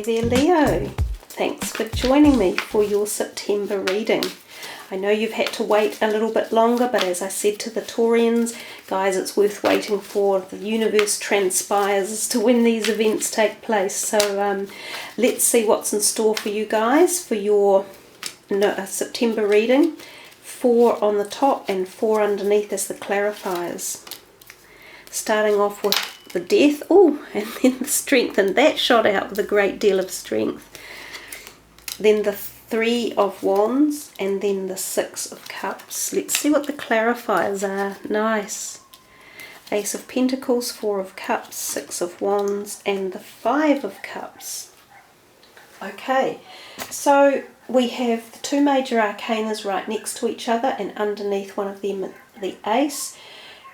there, Leo. Thanks for joining me for your September reading. I know you've had to wait a little bit longer, but as I said to the Taurians, guys, it's worth waiting for. The universe transpires as to when these events take place. So let's see what's in store for you guys for your September reading. 4 on the top and 4 underneath as the clarifiers. Starting off with the Death, and then the Strength, and that shot out with a great deal of strength. Then the 3 of Wands, and then the 6 of Cups. Let's see what the clarifiers are. Nice. Ace of Pentacles, 4 of Cups, 6 of Wands, and the 5 of Cups. Okay, so we have the 2 major arcanas right next to each other, and underneath one of them the Ace.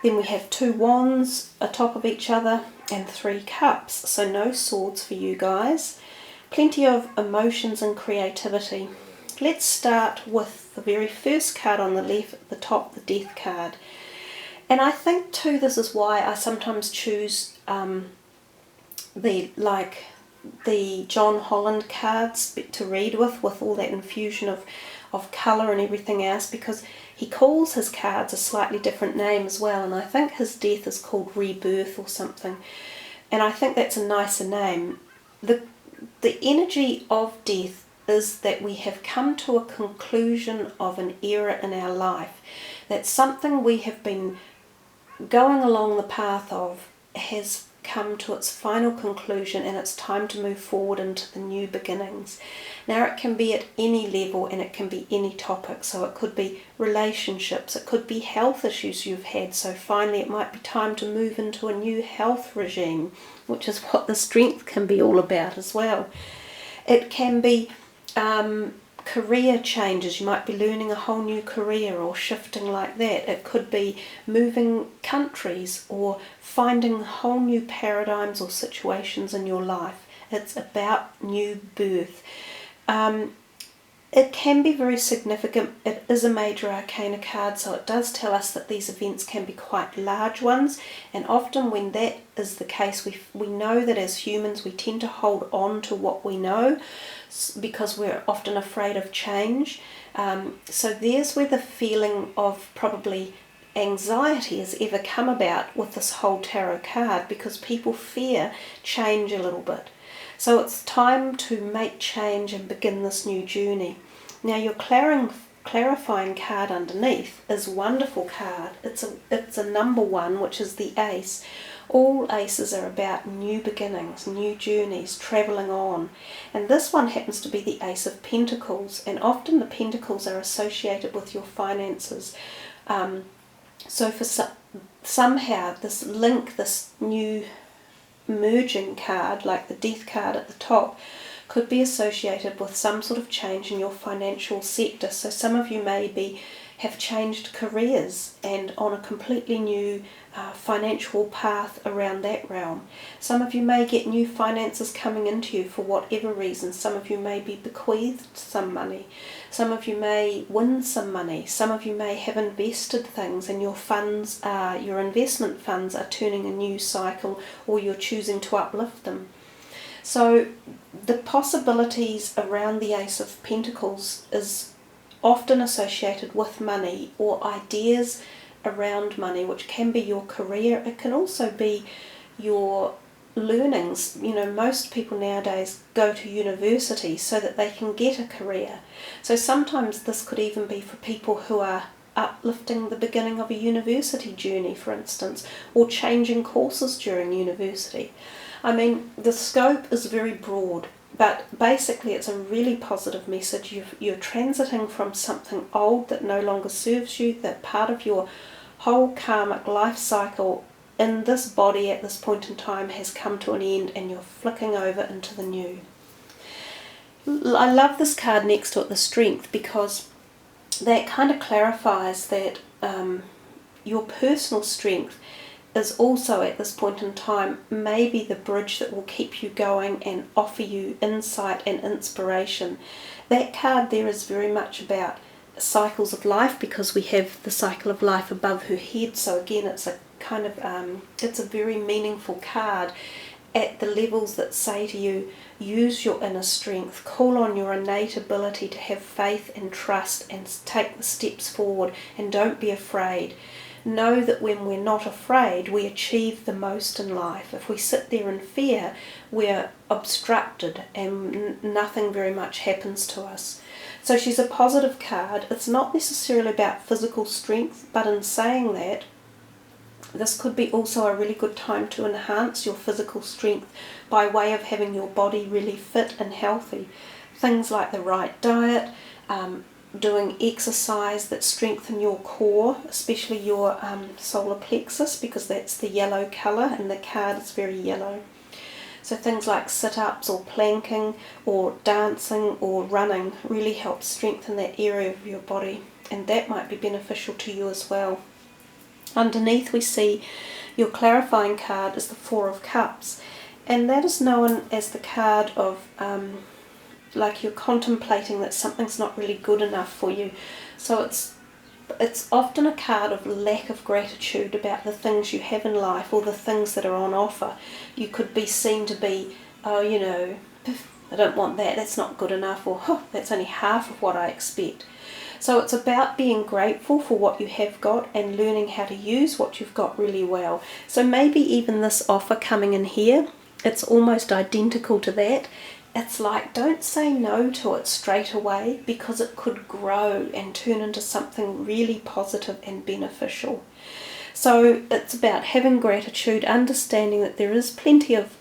Then we have 2 wands atop of each other and 3 cups. So no swords for you guys. Plenty of emotions and creativity. Let's start with the very first card on the left at the top, the Death card. And I think too this is why I sometimes choose the John Holland cards to read with all that infusion of colour and everything else, because he calls his cards a slightly different name as well, and I think his Death is called Rebirth or something, and I think that's a nicer name. The energy of Death is that we have come to a conclusion of an era in our life, that something we have been going along the path of has come to its final conclusion, and it's time to move forward into the new beginnings. Now it can be at any level and it can be any topic, so it could be relationships, it could be health issues you've had, so finally it might be time to move into a new health regime, which is what the Strength can be all about as well. It can be career changes. You might be learning a whole new career or shifting like that. It could be moving countries or finding whole new paradigms or situations in your life. It's about new birth. It can be very significant. It is a major arcana card, so it does tell us that these events can be quite large ones, and often when that is the case, we know that as humans we tend to hold on to what we know because we're often afraid of change. So there's where the feeling of probably anxiety has ever come about with this whole tarot card, because people fear change a little bit. So it's time to make change and begin this new journey. Now your clarifying card underneath is a wonderful card. It's a number 1, which is the Ace. All aces are about new beginnings, new journeys, travelling on. And this one happens to be the Ace of Pentacles, and often the Pentacles are associated with your finances. So for somehow this link, this new merging card, like the Death card at the top, could be associated with some sort of change in your financial sector. So some of you maybe have changed careers and on a completely new financial path around that realm. Some of you may get new finances coming into you for whatever reason. Some of you may be bequeathed some money. Some of you may win some money. Some of you may have invested things and your funds, your investment funds are turning a new cycle, or you're choosing to uplift them. So the possibilities around the Ace of Pentacles is often associated with money or ideas around money, which can be your career. It can also be your learnings. You know, most people nowadays go to university so that they can get a career. So sometimes this could even be for people who are uplifting the beginning of a university journey, for instance, or changing courses during university. I mean, the scope is very broad, but basically it's a really positive message. You're transiting from something old that no longer serves you, that part of your whole karmic life cycle in this body at this point in time has come to an end, and you're flicking over into the new. I love this card next to it, the Strength, because that kind of clarifies that your personal strength is also at this point in time maybe the bridge that will keep you going and offer you insight and inspiration. That card there is very much about cycles of life, because we have the cycle of life above her head. So again, it's a kind of it's a very meaningful card, at the levels that say to you, use your inner strength, call on your innate ability to have faith and trust and take the steps forward, and don't be afraid. Know that when we're not afraid, we achieve the most in life. If we sit there in fear, we're obstructed and nothing very much happens to us. So she's a positive card. It's not necessarily about physical strength, but in saying that, this could be also a really good time to enhance your physical strength by way of having your body really fit and healthy. Things like the right diet, doing exercise that strengthen your core, especially your solar plexus, because that's the yellow colour and the card is very yellow. So things like sit-ups or planking or dancing or running really help strengthen that area of your body, and that might be beneficial to you as well. Underneath we see your clarifying card is the Four of Cups, and that is known as the card of like you're contemplating that something's not really good enough for you. So it's often a card of lack of gratitude about the things you have in life or the things that are on offer. You could be seen to be, oh, you know, I don't want that, that's not good enough, or oh, that's only half of what I expect. So it's about being grateful for what you have got and learning how to use what you've got really well. So maybe even this offer coming in here, it's almost identical to that. It's like, don't say no to it straight away, because it could grow and turn into something really positive and beneficial. So it's about having gratitude, understanding that there is plenty of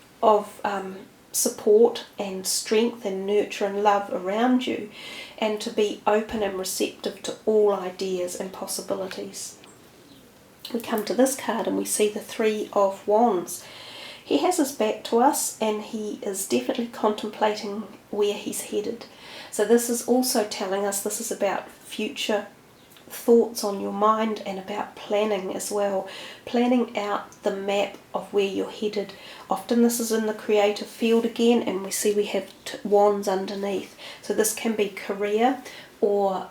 support and strength and nurture and love around you, and to be open and receptive to all ideas and possibilities. We come to this card and we see the Three of Wands. He has his back to us and he is definitely contemplating where he's headed. So this is also telling us this is about future thoughts on your mind and about planning as well. Planning out the map of where you're headed. Often this is in the creative field again, and we see we have wands underneath. So this can be career or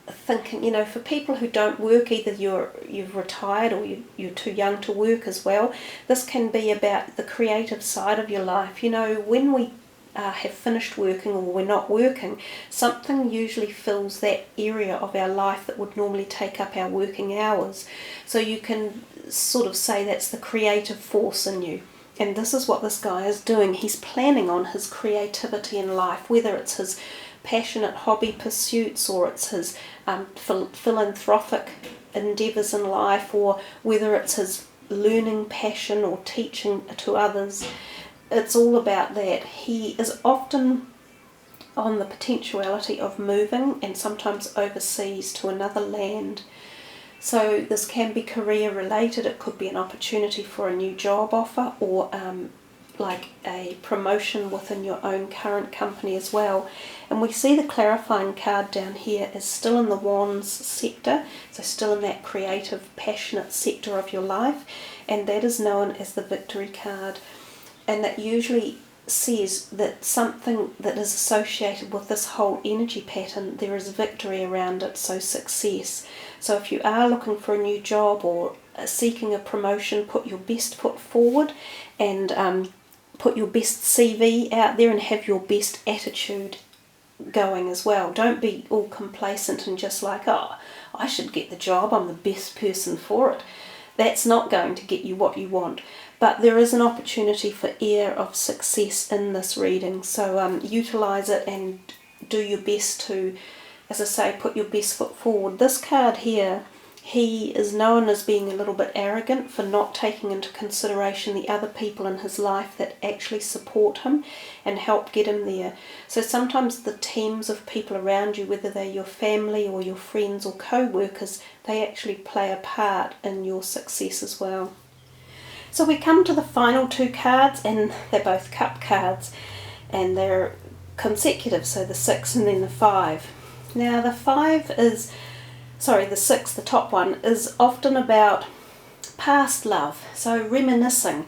thinking, you know, for people who don't work, either you've retired or you're too young to work as well. This can be about the creative side of your life. You know, when we have finished working or we're not working, something usually fills that area of our life that would normally take up our working hours. So you can sort of say that's the creative force in you. And this is what this guy is doing. He's planning on his creativity in life, whether it's his passionate hobby pursuits or it's his philanthropic endeavours in life, or whether it's his learning passion or teaching to others. It's all about that. He is often on the potentiality of moving, and sometimes overseas to another land. So this can be career related. It could be an opportunity for a new job offer, or like a promotion within your own current company as well. And we see the clarifying card down here is still in the Wands sector, so still in that creative, passionate sector of your life, and that is known as the Victory card. And that usually says that something that is associated with this whole energy pattern, there is victory around it, so success. So if you are looking for a new job or seeking a promotion, put your best foot forward and put your best CV out there and have your best attitude going as well. Don't be all complacent and just like, oh, I should get the job, I'm the best person for it. That's not going to get you what you want. But there is an opportunity for air of success in this reading. So utilise it and do your best to, as I say, put your best foot forward. This card here, he is known as being a little bit arrogant for not taking into consideration the other people in his life that actually support him and help get him there. So sometimes the teams of people around you, whether they're your family or your friends or co-workers, they actually play a part in your success as well. So we come to the final two cards, and they're both cup cards, and they're consecutive, so the 6 and then the 5. Now the 6, the top one, is often about past love, so reminiscing,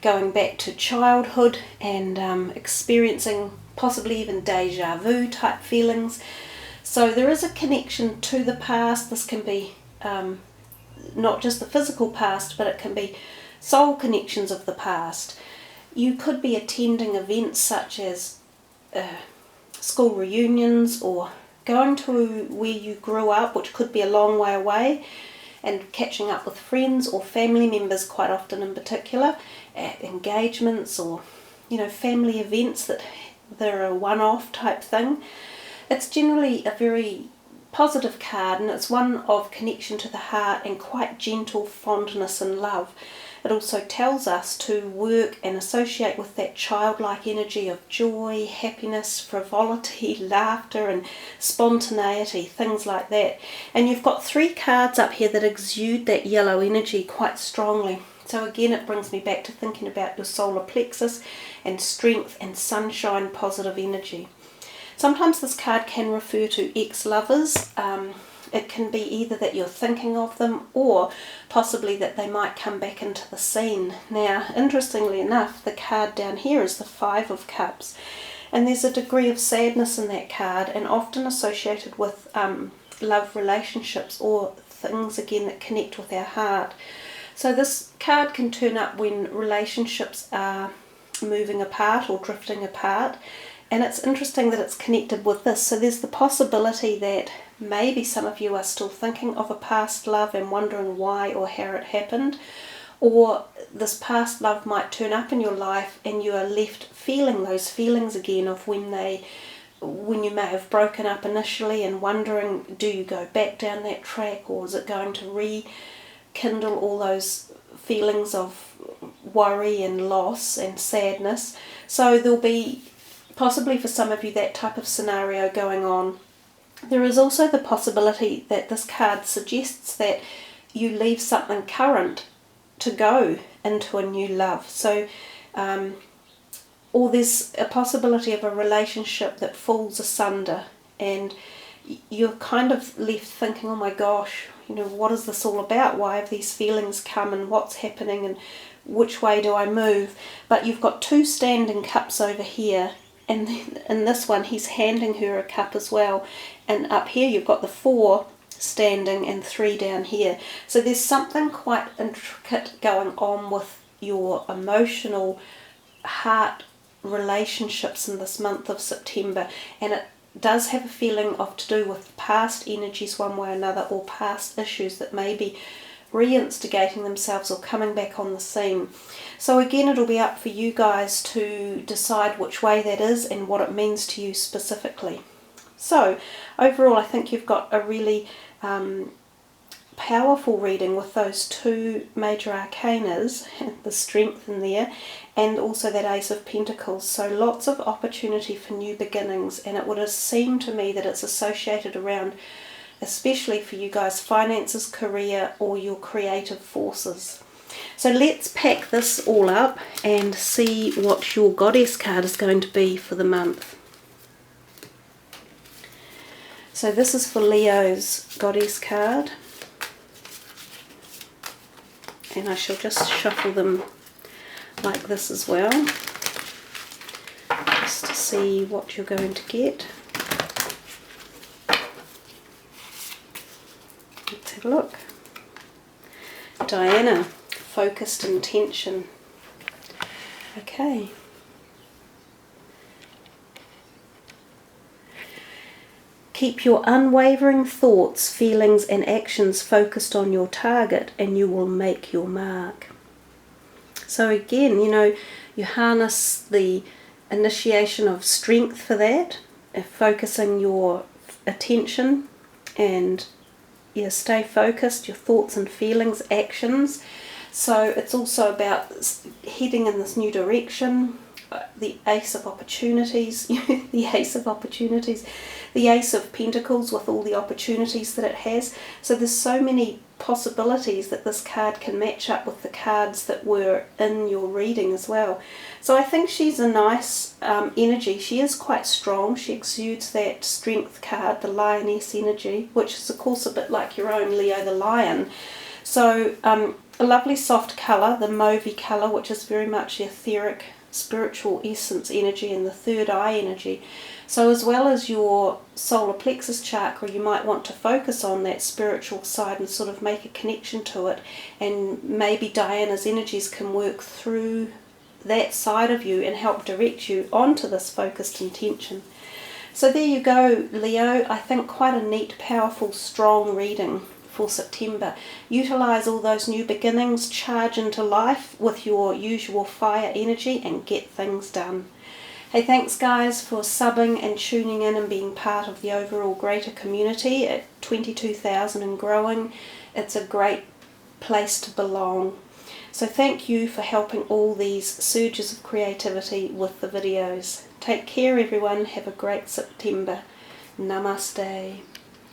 going back to childhood and experiencing possibly even deja vu type feelings. So there is a connection to the past. This can be not just the physical past, but it can be soul connections of the past. you could be attending events such as school reunions, or going to where you grew up, which could be a long way away, and catching up with friends or family members, quite often in particular, at engagements or, you know, family events that they're a one-off type thing. It's generally a very positive card, and it's one of connection to the heart and quite gentle fondness and love. It also tells us to work and associate with that childlike energy of joy, happiness, frivolity, laughter and spontaneity, things like that. And you've got 3 cards up here that exude that yellow energy quite strongly. So again, it brings me back to thinking about your solar plexus and strength and sunshine, positive energy. Sometimes this card can refer to ex-lovers. It can be either that you're thinking of them, or possibly that they might come back into the scene. Now, interestingly enough, the card down here is the 5 of Cups, and there's a degree of sadness in that card, and often associated with love relationships or things again that connect with our heart. So this card can turn up when relationships are moving apart or drifting apart. And it's interesting that it's connected with this. So there's the possibility that maybe some of you are still thinking of a past love and wondering why or how it happened. Or this past love might turn up in your life and you are left feeling those feelings again of when you may have broken up initially, and wondering, do you go back down that track, or is it going to rekindle all those feelings of worry and loss and sadness? So there'll be possibly for some of you that type of scenario going on. There is also the possibility that this card suggests that you leave something current to go into a new love. So, or there's a possibility of a relationship that falls asunder, and you're kind of left thinking, oh my gosh, you know, what is this all about? Why have these feelings come, and what's happening, and which way do I move? But you've got 2 standing cups over here, and in this one he's handing her a cup as well, and up here you've got the 4 standing and 3 down here. So there's something quite intricate going on with your emotional heart relationships in this month of September, and it does have a feeling of to do with past energies one way or another, or past issues that may be reinstigating themselves or coming back on the scene. So again, it'll be up for you guys to decide which way that is and what it means to you specifically. So overall, I think you've got a really powerful reading with those 2 major arcanas, the strength in there, and also that Ace of Pentacles. So lots of opportunity for new beginnings, and it would seem to me that it's associated around, especially for you guys, finances, career, or your creative forces. So let's pack this all up and see what your goddess card is going to be for the month. So this is for Leo's goddess card, and I shall just shuffle them like this as well, just to see what you're going to get. Let's have a look. Diana, focused intention. Okay. Keep your unwavering thoughts, feelings and actions focused on your target, and you will make your mark. So again, you know, you harness the initiation of strength for that, focusing your attention, and stay focused, your thoughts and feelings, actions. So it's also about heading in this new direction. The Ace of Opportunities, the Ace of Opportunities, the Ace of Pentacles with all the opportunities that it has. So there's so many possibilities that this card can match up with the cards that were in your reading as well. So I think she's a nice energy. She is quite strong. She exudes that strength card, the lioness energy, which is of course a bit like your own Leo the lion. So a lovely soft colour, the mauvey colour, which is very much etheric, spiritual essence energy, and the third eye energy. So as well as your solar plexus chakra, you might want to focus on that spiritual side and sort of make a connection to it, and maybe Diana's energies can work through that side of you and help direct you onto this focused intention. So there you go, Leo. I think quite a neat, powerful, strong reading for September. Utilize all those new beginnings, charge into life with your usual fire energy and get things done. Hey, thanks guys for subbing and tuning in and being part of the overall greater community at 22,000 and growing. It's a great place to belong. So thank you for helping all these surges of creativity with the videos. Take care everyone, have a great September. Namaste.